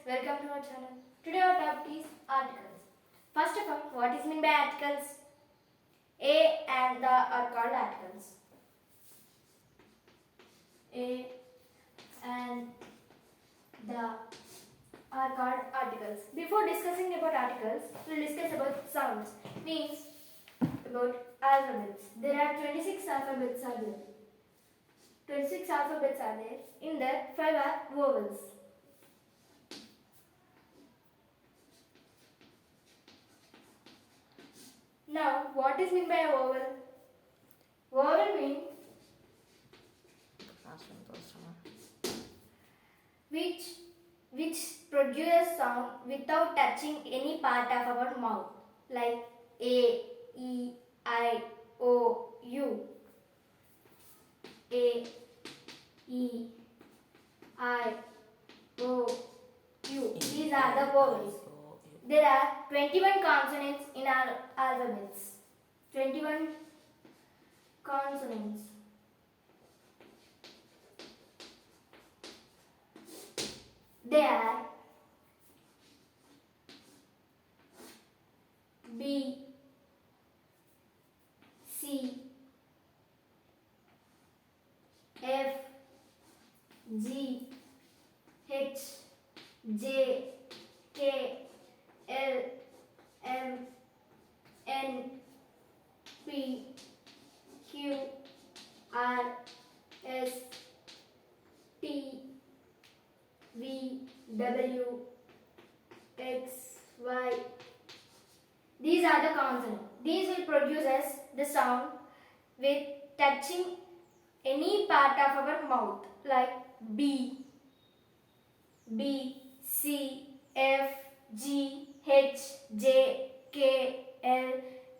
welcome to our channel. Today our topic is articles. First of all, what is meant by articles? A and the are called articles. A and the are called articles. Before discussing about articles, we will discuss about sounds. Means about alphabets. There are 26 alphabets are there. 26 alphabets are there. In that 5 are vowels. Now, what is meant by a vowel? Vowel means which produces sound without touching any part of our mouth, like A, E, I, O, U. A, E, I, O, U. These are the vowels. There are 21 consonants in our alphabets. 21 consonants. They are B, C, F, G, H, J, K, L, M, N, P, Q, R, S, T, V, W, X, Y. These are the consonants. These will produce us the sound with touching any part of our mouth, like B, C, F, G, H, J, K, L,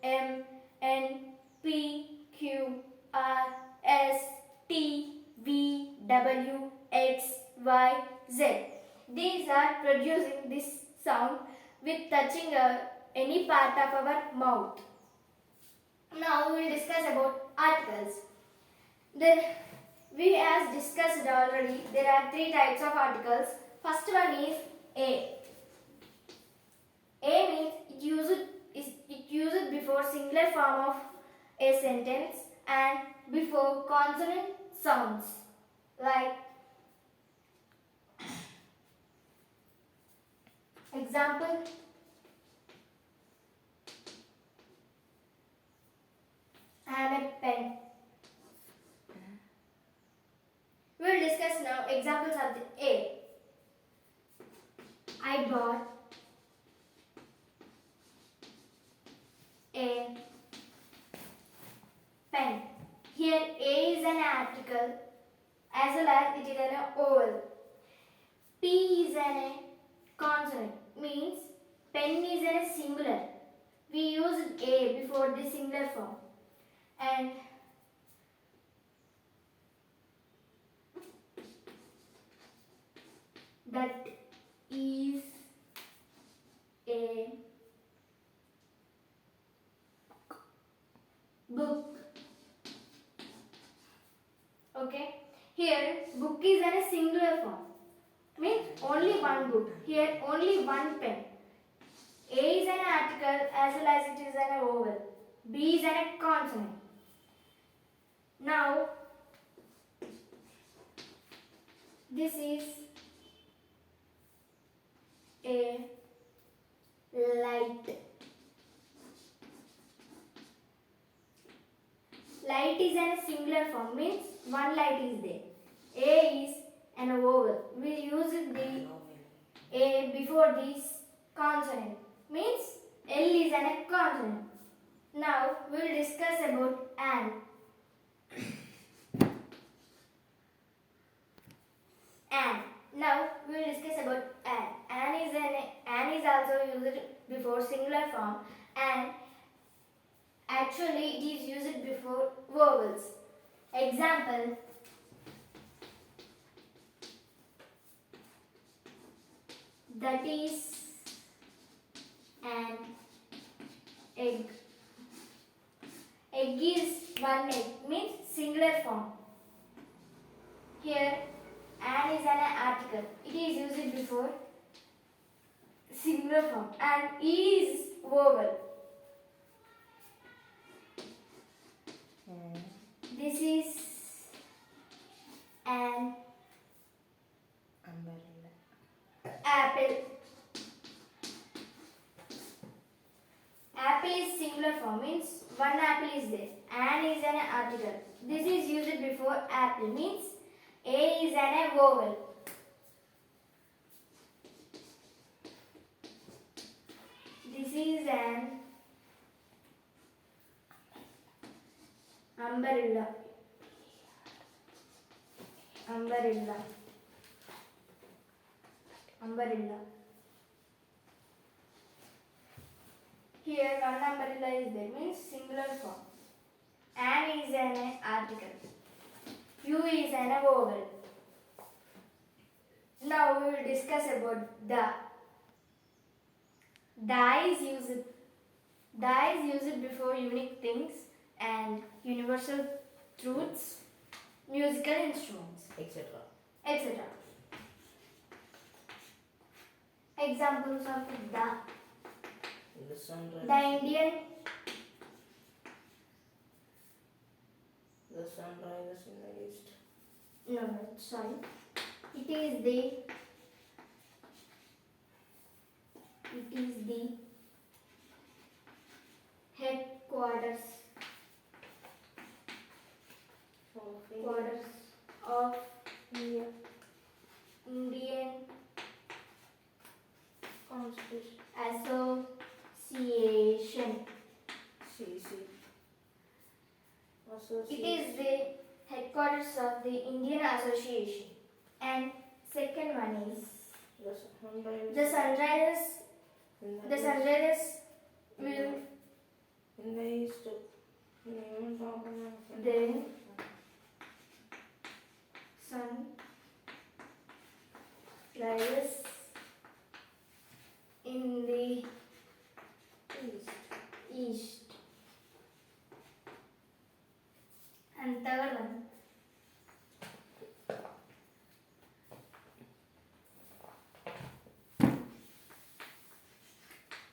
M, N, P, Q, R, S, T, V, W, X, Y, Z. These are producing this sound with touching any part of our mouth. Now we will discuss about articles. We as discussed already, there are 3 types of articles. First one is A. A means it used before singular form of a sentence and before consonant sounds, like example, I have a pen. We will discuss now examples of the A. I bought a pen. Here A is an article as well as it is an vowel. P is a consonant, means pen is a singular. We use A before the singular form. And that is a book. Okay. Here book is in a singular form. Means only one book. Here only one pen. A is an article as well as it is an vowel. B is a consonant. Now this is a light. Light is in a singular form, means one light is there. A is an vowel. We use the A before this consonant, means L is a consonant. Now we will discuss about an. An. Now we will discuss about an. An is also used before singular form and actually it is used before vowels. Example, that is an egg. Egg is one egg, means singular form. Here an is an article. It is used before singular form and E is vowel. This is an umbrella. apple. Apple is singular form, means one apple is there. An is an article. This is used before apple, means A is an vowel. This is an umbrella. Umbrella. Umbrella. Here one umbrella is there, means singular form. An is an article. U is an vowel. Now we will discuss about the. The is used before unique things and universal truths, musical instruments, etc. etc. Examples of the. The sunrise. The Indian. The sun rises in the east. No, sorry. It is the headquarters of the Indian Constitution. Association. CC. It is the headquarters of the Indian Association. And second one is the sunrise. The sunrise will in the east. then sun rises in the east. And third one.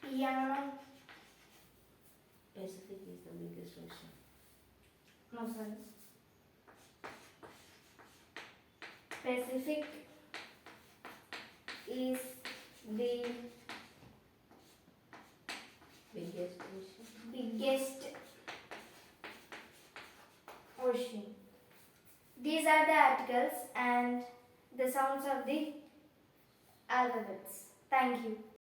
Piano. Pacific is the biggest ocean. No, sorry. Pacific is the Biggest ocean. biggest ocean. These are the articles and the sounds of the alphabets. Thank you.